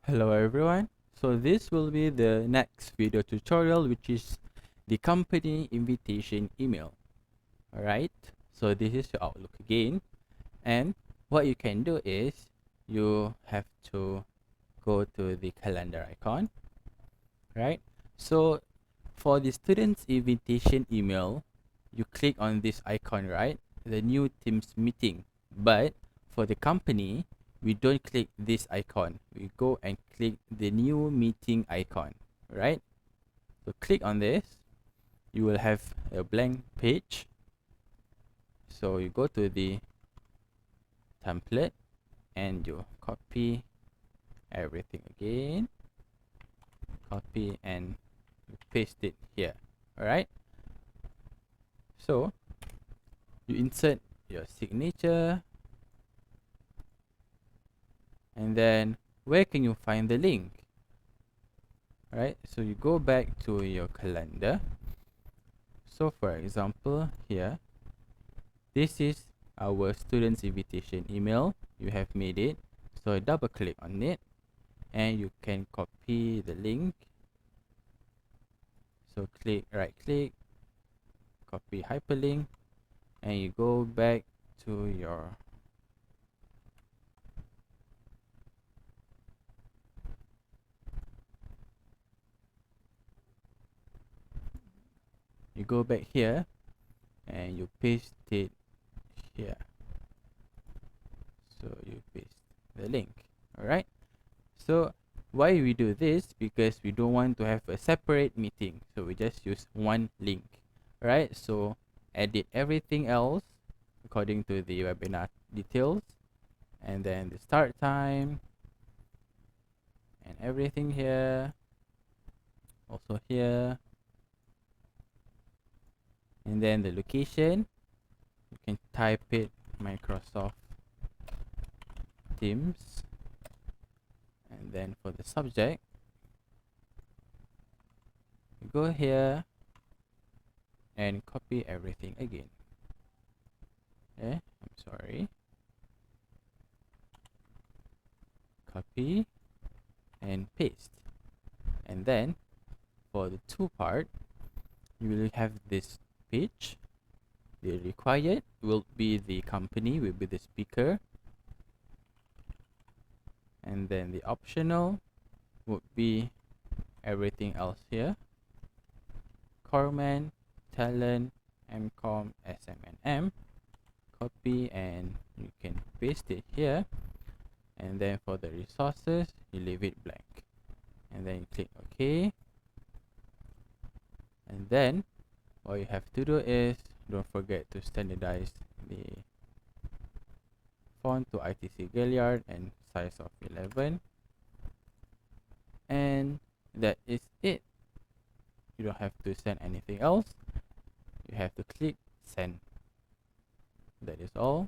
Hello everyone. So this will be the next video tutorial, which is the company invitation email. Alright, so this is your Outlook again, and what you can do is you have to go to the calendar icon, right? So for the students invitation email, you click on this icon, right? The new Teams meeting. But for the company, we don't click this icon. We go and click the new meeting icon, right? So click on this. You will have a blank page. So you go to the template and you copy everything again. Copy and paste it here. All right. So you insert your signature, and then where can you find the link? Right, so you go back to your calendar. So for example, here, this is our students invitation email. You have made it, so double click on it and you can copy the link. So right click, copy hyperlink, and you go back to your here and you paste it here. So you paste the link. All right, so why we do this? Because we don't want to have a separate meeting, so we just use one link. Right, so edit everything else according to the webinar details, and then the start time and everything here, also here, and then the location, you can type it Microsoft Teams, and then for the subject, you go here and copy everything again. Okay, I'm sorry, copy and paste. And then for the to part, you will have this page. The required will be the company, will be the speaker, and then the optional would be everything else here: Corman, Talent, MCOM, SMNM. Copy and you can paste it here, and then for the resources you leave it blank, and then you click OK. And then what you have to do is, don't forget to standardize the font to ITC Galliard and size of 11, and that is it. You don't have to send anything else. You have to click send. That is all.